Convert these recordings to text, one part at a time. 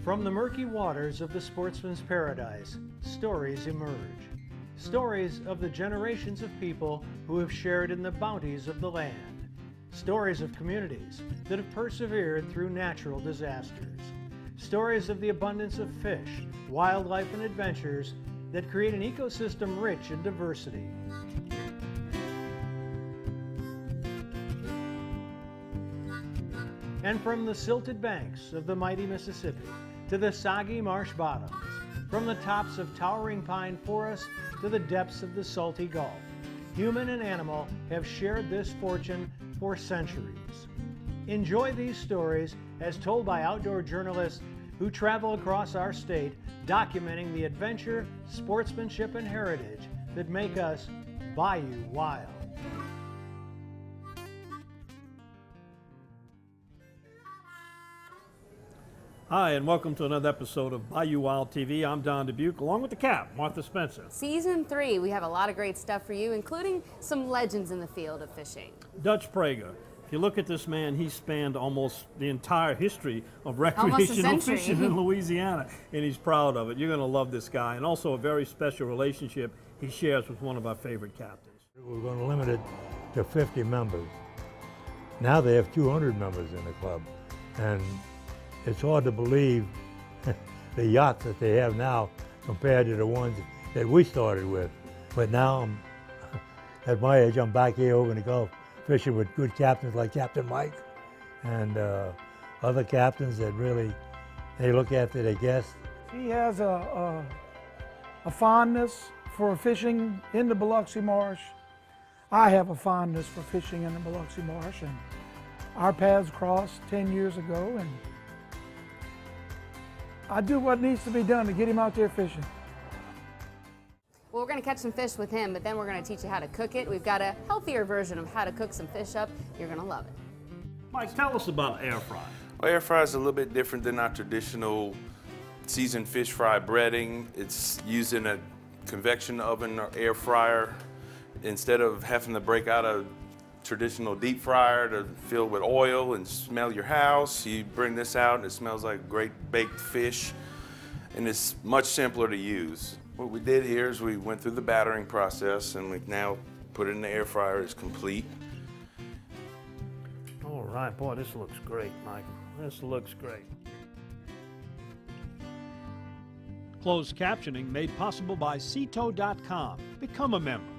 From the murky waters of the sportsman's paradise, stories emerge. Stories of the generations of people who have shared in the bounties of the land. Stories of communities that have persevered through natural disasters. Stories of the abundance of fish, wildlife, and adventures that create an ecosystem rich in diversity. And from the silted banks of the mighty Mississippi to the soggy marsh bottoms, from the tops of towering pine forests to the depths of the salty Gulf, human and animal have shared this fortune for centuries. Enjoy these stories as told by outdoor journalists who travel across our state, documenting the adventure, sportsmanship, and heritage that make us Bayou Wild. Hi, and welcome to another episode of Bayou Wild TV. I'm Don Dubuque, along with the Cap, Martha Spencer. Season 3, we have a lot of great stuff for you, including some legends in the field of fishing. Dutch Prager. If you look at this man, he spanned almost the entire history of recreational fishing in Louisiana, and he's proud of it. You're going to love this guy, and also a very special relationship he shares with one of our favorite captains. We're going to limit it to 50 members. Now they have 200 members in the club, and it's hard to believe the yachts that they have now compared to the ones that we started with. But now, at my age, I'm back here over in the Gulf fishing with good captains like Captain Mike and other captains that really, they look after their guests. He has a fondness for fishing in the Biloxi Marsh. I have a fondness for fishing in the Biloxi Marsh, and our paths crossed 10 years ago, and I do what needs to be done to get him out there fishing. Well, we're going to catch some fish with him, but then we're going to teach you how to cook it. We've got a healthier version of how to cook some fish up. You're going to love it. Mike, tell us about air fry. Well, air fry is a little bit different than our traditional seasoned fish fry breading. It's using a convection oven or air fryer instead of having to break out a traditional deep fryer to fill with oil and smell your house. You bring this out and it smells like great baked fish, and it's much simpler to use. What we did here is we went through the battering process, and we now put it in the air fryer. It's complete. All right, boy, this looks great, Michael. This looks great. Closed captioning made possible by Ceto.com. Become a member.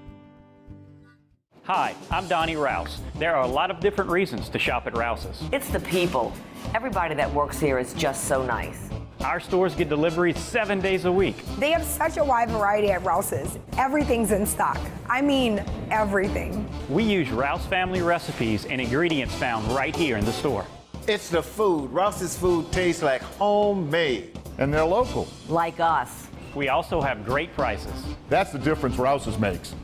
Hi, I'm Donnie Rouse. There are a lot of different reasons to shop at Rouse's. It's the people. Everybody that works here is just so nice. Our stores get deliveries 7 days a week. They have such a wide variety at Rouse's. Everything's in stock. I mean, everything. We use Rouse family recipes and ingredients found right here in the store. It's the food. Rouse's food tastes like homemade. And they're local. Like us. We also have great prices. That's the difference Rouse's makes.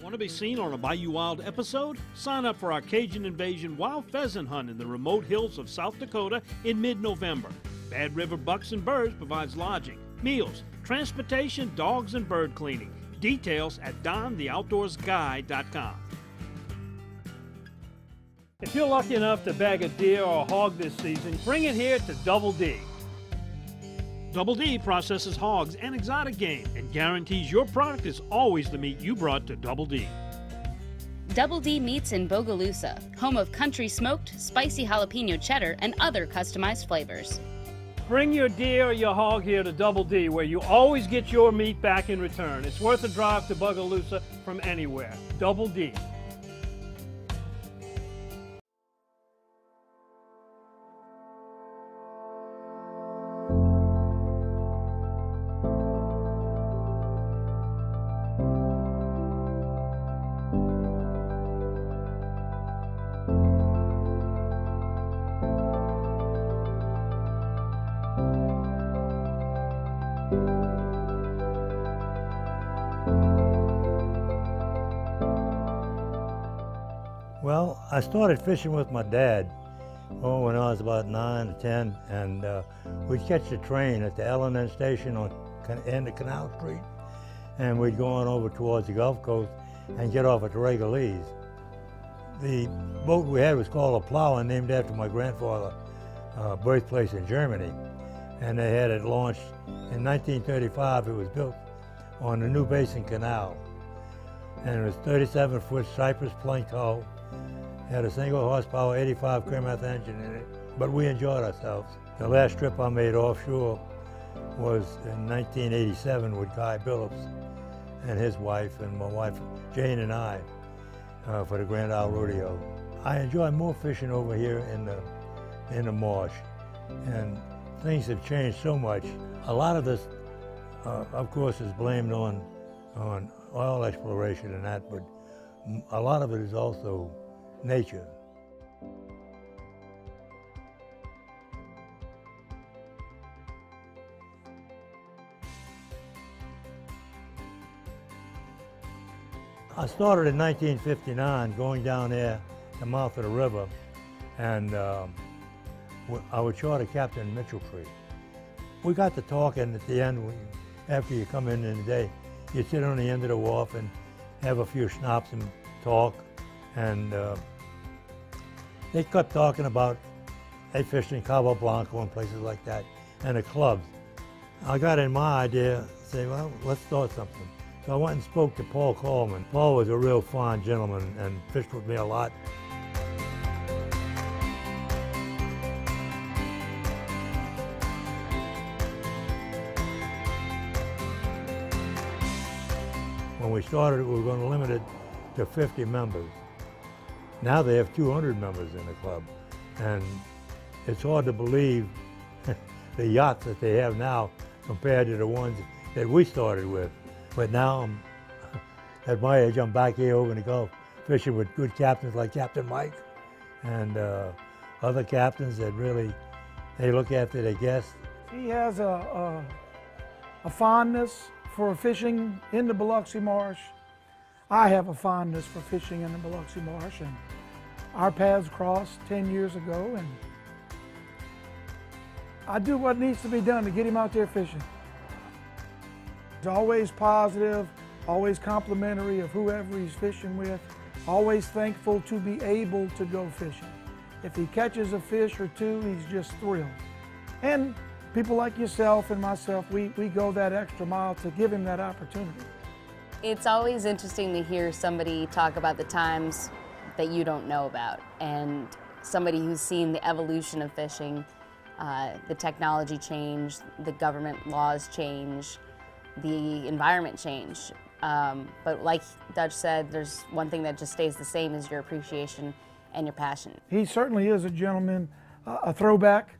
Want to be seen on a Bayou Wild episode? Sign up for our Cajun Invasion wild pheasant hunt in the remote hills of South Dakota in mid-November. Bad River Bucks and Birds provides lodging, meals, transportation, dogs, and bird cleaning. Details at dontheoutdoorsguide.com. If you're lucky enough to bag a deer or a hog this season, bring it here to Double D. Double D processes hogs and exotic game and guarantees your product is always the meat you brought to Double D. Double D Meats in Bogalusa, home of country smoked, spicy jalapeno cheddar, and other customized flavors. Bring your deer or your hog here to Double D, where you always get your meat back in return. It's worth a drive to Bogalusa from anywhere. Double D. Well, I started fishing with my dad when I was about 9 or 10, and we'd catch the train at the L&N station on end of Canal Street, and we'd go on over towards the Gulf Coast and get off at the Regolese. The boat we had was called a plow, named after my grandfather's birthplace in Germany, and they had it launched in 1935. It was built on the New Basin Canal, and it was 37-foot Cypress plank hull. Had a single horsepower 85 Kermit engine in it, but we enjoyed ourselves. The last trip I made offshore was in 1987 with Guy Billups and his wife, and my wife Jane and I for the Grand Isle Rodeo. I enjoy more fishing over here in the marsh, and things have changed so much. A lot of this, of course, is blamed on oil exploration and that, but a lot of it is also nature. I started in 1959 going down there, the mouth of the river, and I would charter Captain Mitchelltree. We got to talking at the end, after you come in the day, you sit on the end of the wharf and have a few schnapps and talk, and they kept talking about they fished in Cabo Blanco and places like that, and the clubs. I got in my idea, say, well, let's start something. So I went and spoke to Paul Coleman. Paul was a real fine gentleman and fished with me a lot. When we started, we were going to limit it to 50 members. Now they have 200 members in the club, and it's hard to believe the yachts that they have now compared to the ones that we started with. But now, at my age, I'm back here over in the Gulf, fishing with good captains like Captain Mike and other captains that really, they look after their guests. He has a fondness for fishing in the Biloxi Marsh. I have a fondness for fishing in the Biloxi Marsh, and our paths crossed 10 years ago, and I do what needs to be done to get him out there fishing. He's always positive, always complimentary of whoever he's fishing with, always thankful to be able to go fishing. If he catches a fish or two, he's just thrilled. And people like yourself and myself, we go that extra mile to give him that opportunity. It's always interesting to hear somebody talk about the times that you don't know about, and somebody who's seen the evolution of fishing, the technology change, the government laws change, the environment change. But like Dutch said, there's one thing that just stays the same is your appreciation and your passion. He certainly is a gentleman, a throwback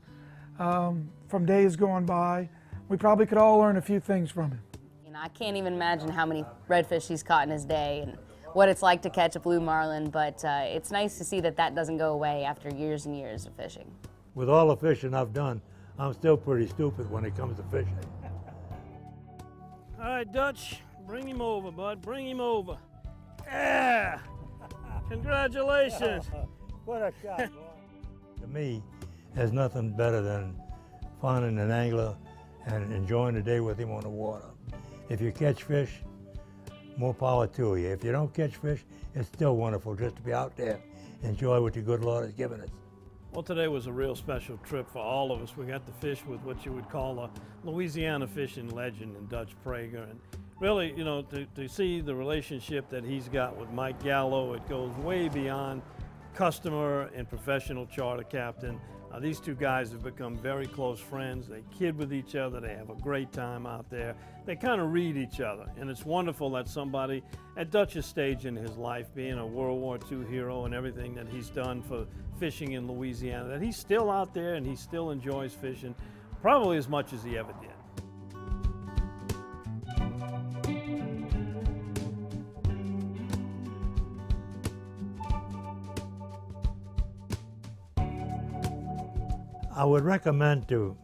from days gone by. We probably could all learn a few things from him. You know, I can't even imagine how many redfish he's caught in his day and what it's like to catch a blue marlin, but it's nice to see that that doesn't go away after years and years of fishing. With all the fishing I've done, I'm still pretty stupid when it comes to fishing. All right, Dutch, bring him over, bud. Bring him over. Yeah! Congratulations. What a shot, boy. To me, there's nothing better than finding an angler and enjoying the day with him on the water. If you catch fish, more power to you. If you don't catch fish, it's still wonderful just to be out there, enjoy what the good Lord has given us. Well, today was a real special trip for all of us. We got to fish with what you would call a Louisiana fishing legend in Dutch Prager. And really, you know, to see the relationship that he's got with Mike Gallo, it goes way beyond customer and professional charter captain. These two guys have become very close friends. They kid with each other. They have a great time out there. They kind of read each other. And it's wonderful that somebody at Dutch's stage in his life, being a World War II hero and everything that he's done for fishing in Louisiana, that he's still out there and he still enjoys fishing probably as much as he ever did. I would recommend to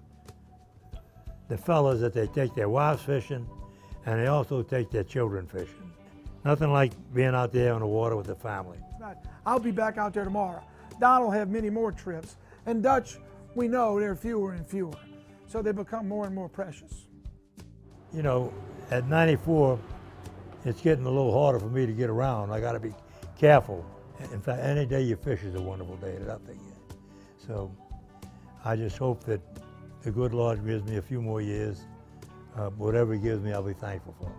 the fellas that they take their wives fishing and they also take their children fishing. Nothing like being out there on the water with the family. I'll be back out there tomorrow. Don will have many more trips. And Dutch, we know they're fewer and fewer. So they become more and more precious. You know, at 94, it's getting a little harder for me to get around. I got to be careful. In fact, any day you fish is a wonderful day that I think. So I just hope that the good Lord gives me a few more years. Whatever He gives me, I'll be thankful for.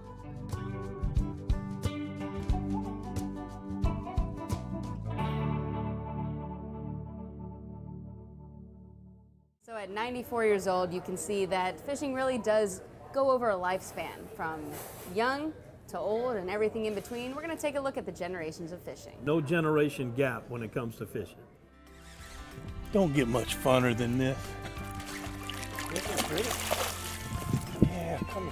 So at 94 years old, you can see that fishing really does go over a lifespan, from young to old and everything in between. We're going to take a look at the generations of fishing. No generation gap when it comes to fishing. Don't get much funner than this. Yeah, come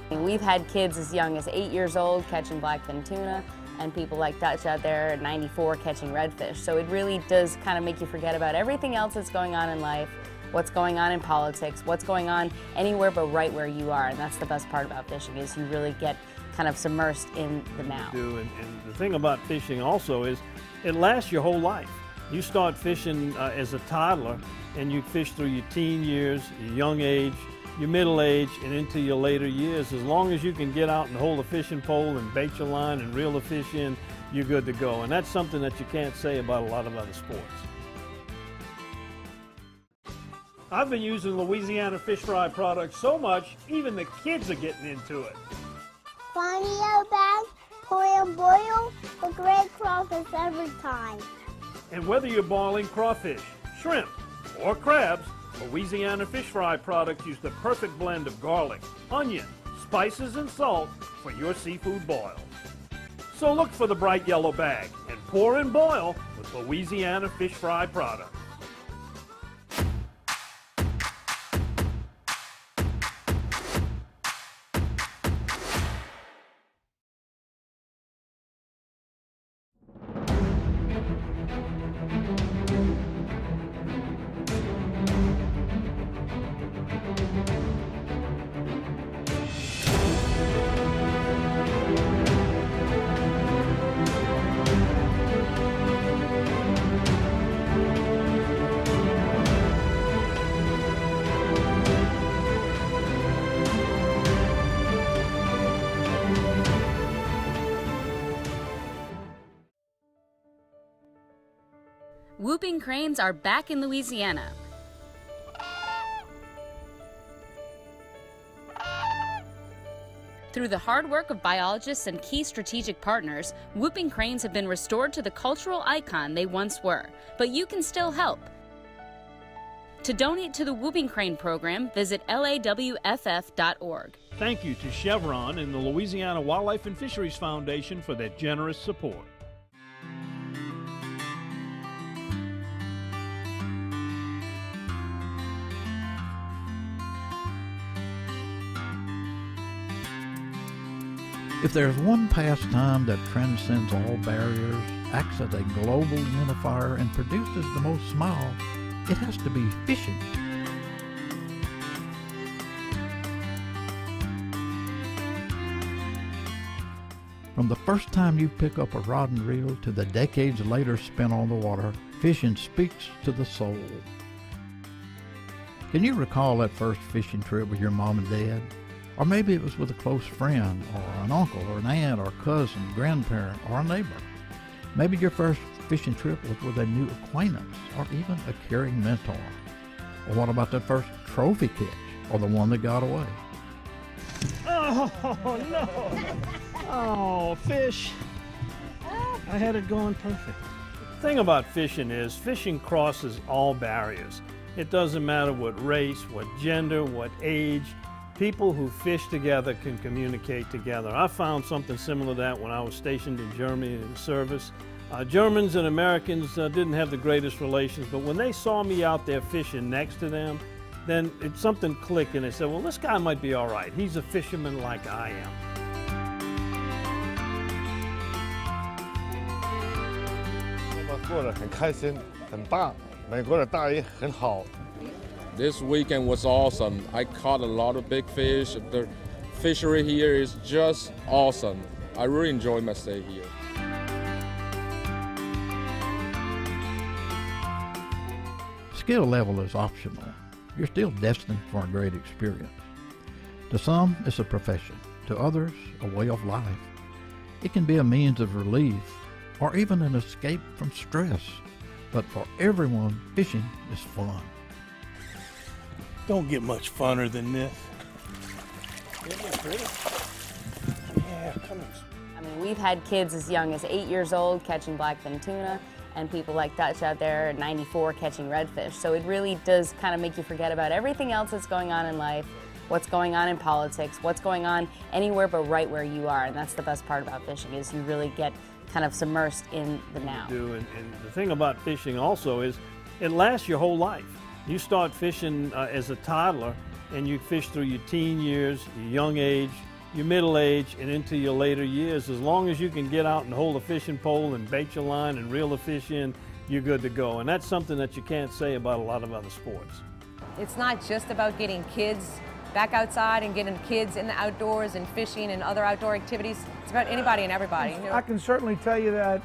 on. We've had kids as young as 8 years old catching blackfin tuna, and people like Dutch out there at 94 catching redfish. So it really does kind of make you forget about everything else that's going on in life, what's going on in politics, what's going on anywhere but right where you are. And that's the best part about fishing, is you really get kind of submersed in the now. And the thing about fishing also is it lasts your whole life. You start fishing as a toddler, and you fish through your teen years, your young age, your middle age, and into your later years. As long as you can get out and hold a fishing pole and bait your line and reel the fish in, you're good to go. And that's something that you can't say about a lot of other sports. I've been using Louisiana Fish Fry products so much, even the kids are getting into it. Funny yellow bag, pour and boil, a great crawfish every time. And whether you're boiling crawfish, shrimp, or crabs, Louisiana Fish Fry products use the perfect blend of garlic, onion, spices, and salt for your seafood boils. So look for the bright yellow bag and pour and boil with Louisiana Fish Fry products. Whooping cranes are back in Louisiana. Through the hard work of biologists and key strategic partners, whooping cranes have been restored to the cultural icon they once were. But you can still help. To donate to the Whooping Crane program, visit lawff.org. Thank you to Chevron and the Louisiana Wildlife and Fisheries Foundation for their generous support. If there's one pastime that transcends all barriers, acts as a global unifier, and produces the most smile, it has to be fishing. From the first time you pick up a rod and reel to the decades later spent on the water, fishing speaks to the soul. Can you recall that first fishing trip with your mom and dad? Or maybe it was with a close friend, or an uncle, or an aunt, or cousin, grandparent, or a neighbor. Maybe your first fishing trip was with a new acquaintance, or even a caring mentor. Or what about that first trophy catch, or the one that got away? Oh, no! Oh, fish. I had it going perfect. The thing about fishing is, fishing crosses all barriers. It doesn't matter what race, what gender, what age. People who fish together can communicate together. I found something similar to that when I was stationed in Germany in service. Germans and Americans didn't have the greatest relations, but when they saw me out there fishing next to them, then something clicked and they said, well, this guy might be all right. He's a fisherman like I am. This weekend was awesome. I caught a lot of big fish. The fishery here is just awesome. I really enjoyed my stay here. Skill level is optional. You're still destined for a great experience. To some, it's a profession. To others, a way of life. It can be a means of relief or even an escape from stress. But for everyone, fishing is fun. Don't get much funner than this. Isn't it pretty? Yeah, come on. I mean, we've had kids as young as 8 years old catching blackfin tuna, and people like Dutch out there at 94 catching redfish. So it really does kind of make you forget about everything else that's going on in life, what's going on in politics, what's going on anywhere but right where you are. And that's the best part about fishing, is you really get kind of submersed in the now. And the thing about fishing also is it lasts your whole life. You start fishing as a toddler, and you fish through your teen years, your young age, your middle age, and into your later years. As long as you can get out and hold a fishing pole and bait your line and reel the fish in, you're good to go. And that's something that you can't say about a lot of other sports. It's not just about getting kids back outside and getting kids in the outdoors and fishing and other outdoor activities. It's about anybody and everybody. You know? I can certainly tell you that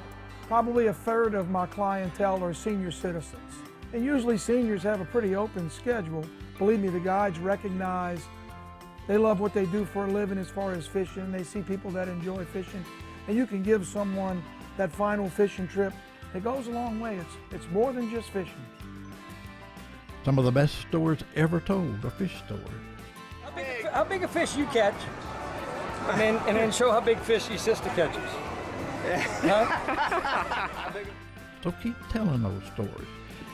probably a third of my clientele are senior citizens. And usually seniors have a pretty open schedule. Believe me, the guides recognize they love what they do for a living as far as fishing. They see people that enjoy fishing. And you can give someone that final fishing trip. It goes a long way. It's more than just fishing. Some of the best stories ever told are fish stories. How big a fish you catch, and then show how big fish your sister catches. Huh? So keep telling those stories.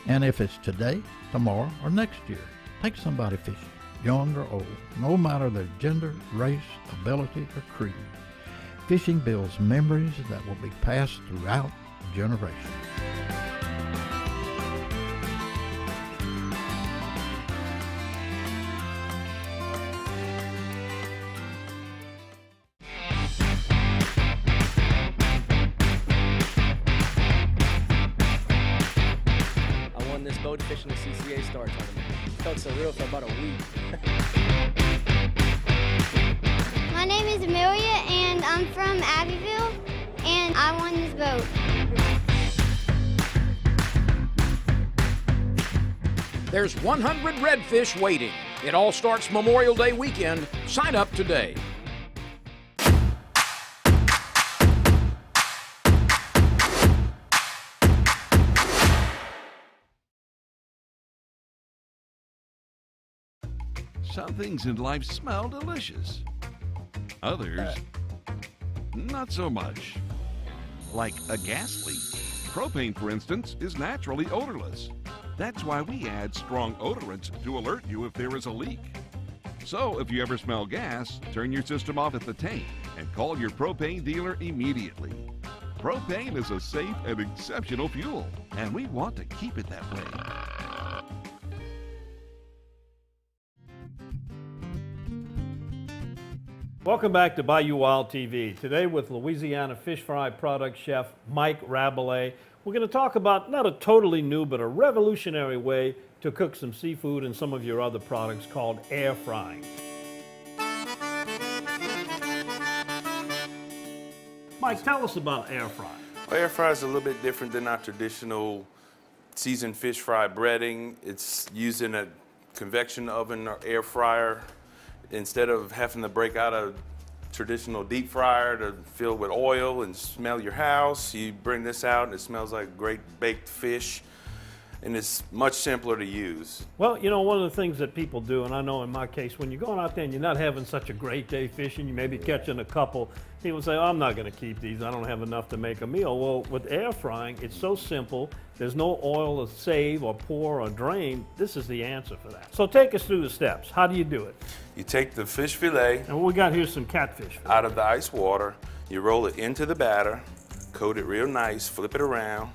And if it's today, tomorrow, or next year, take somebody fishing, young or old, no matter their gender, race, ability, or creed. Fishing builds memories that will be passed throughout generations. Boat fishing the CCA Star Tournament. Felt surreal for about a week. My name is Amelia, and I'm from Abbeville, and I won this boat. There's 100 redfish waiting. It all starts Memorial Day weekend. Sign up today. Some things in life smell delicious. Others, not so much. Like a gas leak. Propane, for instance, is naturally odorless. That's why we add strong odorants to alert you if there is a leak. So if you ever smell gas, turn your system off at the tank and call your propane dealer immediately. Propane is a safe and exceptional fuel, and we want to keep it that way. Welcome back to Bayou Wild TV. Today with Louisiana Fish Fry product chef Mike Rabelais. We're going to talk about not a totally new but a revolutionary way to cook some seafood and some of your other products called air frying. Mike, tell us about air frying. Well, air fry is a little bit different than our traditional seasoned fish fry breading. It's used in a convection oven or air fryer. Instead of having to break out a traditional deep fryer to fill with oil and smell your house, you bring this out and it smells like great baked fish, and it's much simpler to use. Well, you know, one of the things that people do, and I know in my case, when you're going out there and you're not having such a great day fishing, you may be catching a couple, people say, oh, I'm not going to keep these, I don't have enough to make a meal. Well, with air frying, it's so simple. There's no oil to save or pour or drain. This is the answer for that. So take us through the steps. How do you do it? You take the fish fillet. And what we got here is some catfish. Out of the ice water. You roll it into the batter, coat it real nice, flip it around.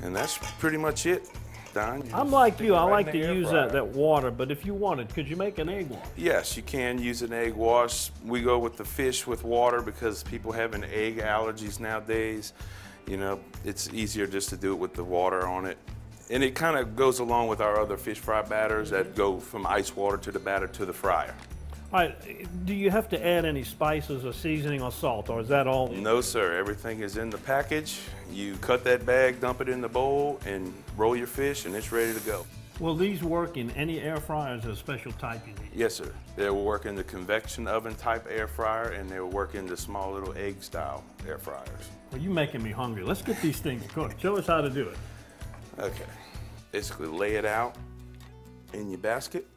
And that's pretty much it, Don. I'm like you, I like to use that water, but if you wanted, could you make an egg wash? Yes, you can use an egg wash. We go with the fish with water because people have an egg allergies nowadays. You know, it's easier just to do it with the water on it. And it kind of goes along with our other fish fry batters that go from ice water to the batter to the fryer. All right, do you have to add any spices or seasoning or salt, or is that all? No, sir. Everything is in the package. You cut that bag, dump it in the bowl, and roll your fish, and it's ready to go. Will these work in any air fryers or a special type you need? Yes, sir. They'll work in the convection oven type air fryer, and they'll work in the small little egg style air fryers. Well, you're making me hungry. Let's get these things cooked. Show us how to do it. Okay. Basically lay it out in your basket.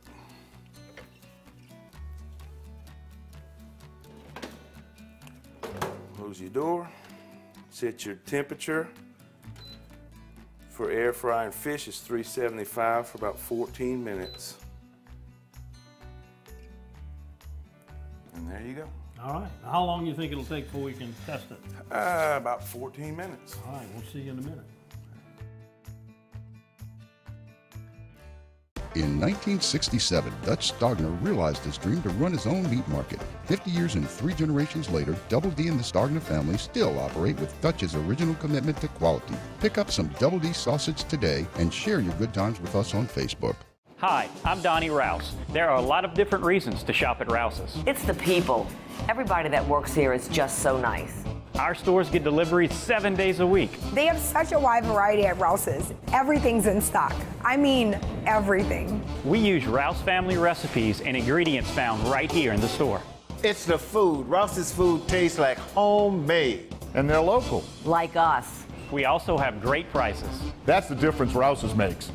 Close your door. Set your temperature. For air frying fish, it's 375 for about 14 minutes. And there you go. All right. How long do you think it'll take before we can test it? About 14 minutes. All right, we'll see you in a minute. In 1967, Dutch Stogner realized his dream to run his own meat market. 50 years and 3 generations later, Double D and the Stogner family still operate with Dutch's original commitment to quality. Pick up some Double D sausage today and share your good times with us on Facebook. Hi, I'm Donnie Rouse. There are a lot of different reasons to shop at Rouse's. It's the people. Everybody that works here is just so nice. Our stores get deliveries 7 days a week. They have such a wide variety at Rouse's. Everything's in stock. I mean, everything. We use Rouse family recipes and ingredients found right here in the store. It's the food. Rouse's food tastes like homemade. And they're local. Like us. We also have great prices. That's the difference Rouse's makes.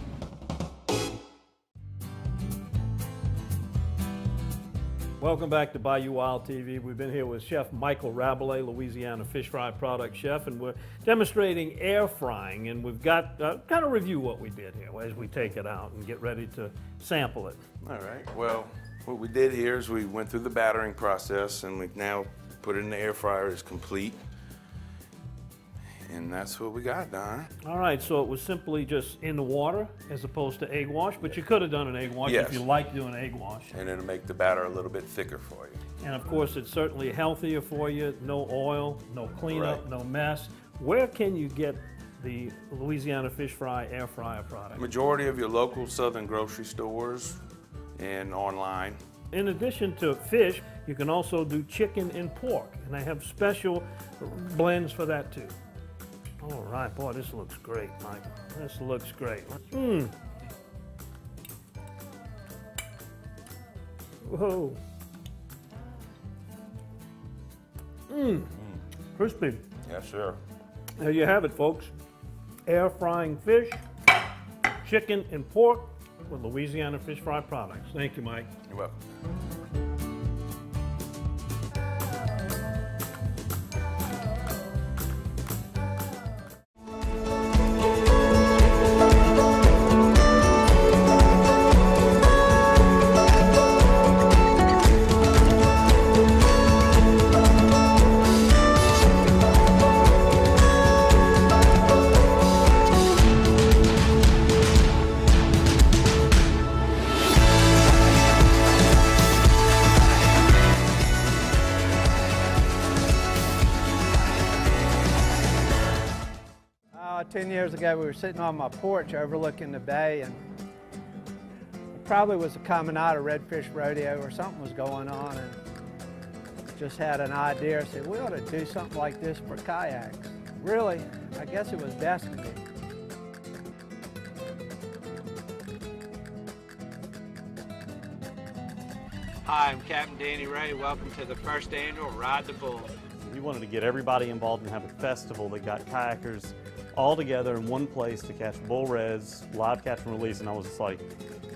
Welcome back to Bayou Wild TV. We've been here with Chef Michael Rabelais, Louisiana Fish Fry product chef, and we're demonstrating air frying, and we've got kind of review what we did here as we take it out and get ready to sample it. All right, well, what we did here is we went through the battering process, and we now put it in the air fryer. It's complete. And that's what we got, Don. All right, so it was simply just in the water as opposed to egg wash, but you could have done an egg wash if you like doing egg wash. And it'll make the batter a little bit thicker for you. And of course, it's certainly healthier for you. No oil, no cleanup, no mess. Where can you get the Louisiana Fish Fry air fryer product? Majority of your local southern grocery stores and online. In addition to fish, you can also do chicken and pork, and they have special blends for that too. All right, boy, this looks great, Michael. This looks great. Whoa. Crispy. Yes, sir. There you have it, folks. Air frying fish, chicken, and pork with Louisiana Fish Fry products. Thank you, Mike. You're welcome. About 10 years ago, we were sitting on my porch overlooking the bay, and it probably was coming out of Redfish Rodeo or something was going on, and just had an idea. I said, we ought to do something like this for kayaks. Really, I guess it was destiny. Hi, I'm Captain Danny Ray. Welcome to the first annual Ride the Bull. We wanted to get everybody involved and have a festival that got kayakers all together in one place to catch bull reds, live catch and release, and I was just like,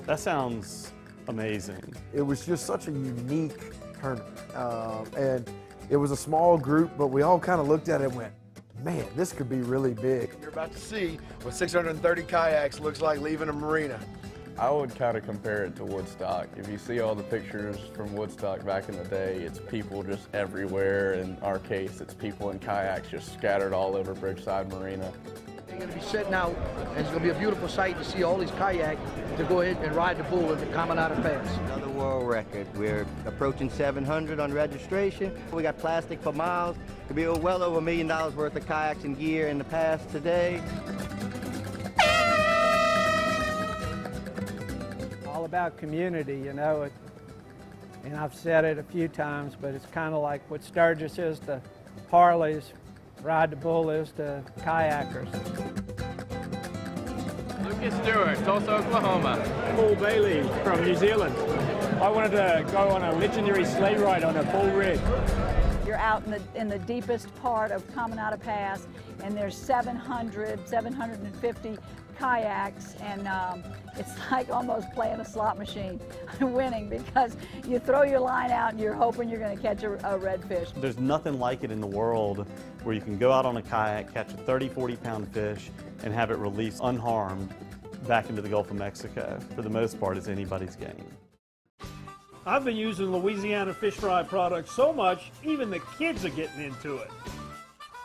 that sounds amazing. It was just such a unique tournament, and it was a small group, but we all kind of looked at it and went, man, this could be really big. You're about to see what 630 kayaks looks like leaving a marina. I would kind of compare it to Woodstock. If you see all the pictures from Woodstock back in the day, it's people just everywhere. In our case, it's people in kayaks just scattered all over Bridgeside Marina. They're going to be setting out, and it's going to be a beautiful sight to see all these kayaks to go ahead and ride the bull at the Caminada Pass. Another world record. We're approaching 700 on registration. We got plastic for miles. Could be well over $1 million worth of kayaks and gear in the pass today. All about community, you know. And I've said it a few times, but it's kind of like what Sturgis is to Harleys, Ride the Bull is to kayakers. Lucas Stewart, Tulsa, Oklahoma. Paul Bailey from New Zealand. I wanted to go on a legendary sleigh ride on a Bull Red. You're out in the deepest part of Caminada Pass, and there's 750 kayaks, and it's like almost playing a slot machine, winning, because you throw your line out and you're hoping you're going to catch a redfish. There's nothing like it in the world where you can go out on a kayak, catch a 30, 40-pound fish, and have it released unharmed back into the Gulf of Mexico. For the most part, it's anybody's game. I've been using Louisiana Fish Fry products so much, even the kids are getting into it.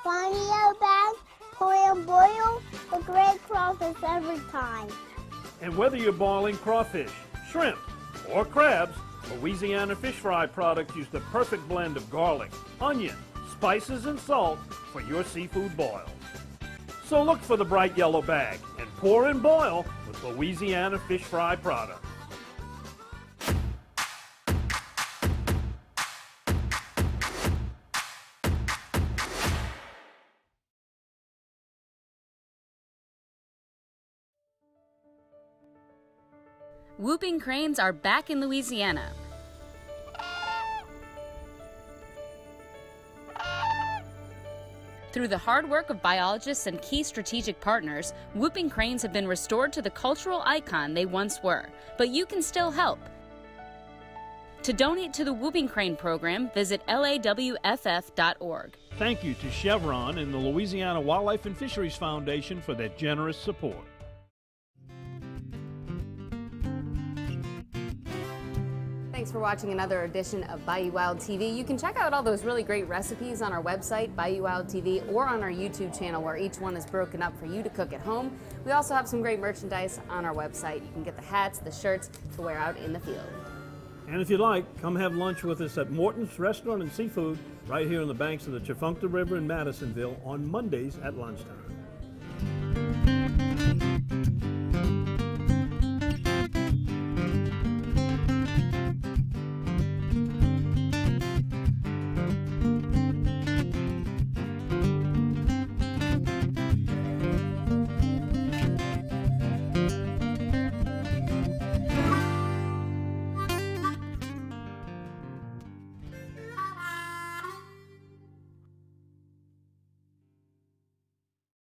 Bonio bag, pour and boil, a great crawfish every time. And whether you're boiling crawfish, shrimp, or crabs, Louisiana Fish Fry products use the perfect blend of garlic, onion, spices, and salt for your seafood boils. So look for the bright yellow bag and pour and boil with Louisiana Fish Fry products. Whooping cranes are back in Louisiana. Through the hard work of biologists and key strategic partners, whooping cranes have been restored to the cultural icon they once were, but you can still help. To donate to the Whooping Crane program, visit lawff.org. Thank you to Chevron and the Louisiana Wildlife and Fisheries Foundation for their generous support. Thanks for watching another edition of Bayou Wild TV. You can check out all those really great recipes on our website, Bayou Wild TV, or on our YouTube channel, where each one is broken up for you to cook at home. We also have some great merchandise on our website. You can get the hats, the shirts to wear out in the field. And if you'd like, come have lunch with us at Morton's Restaurant and Seafood right here on the banks of the Tchefuncte River in Madisonville on Mondays at lunchtime.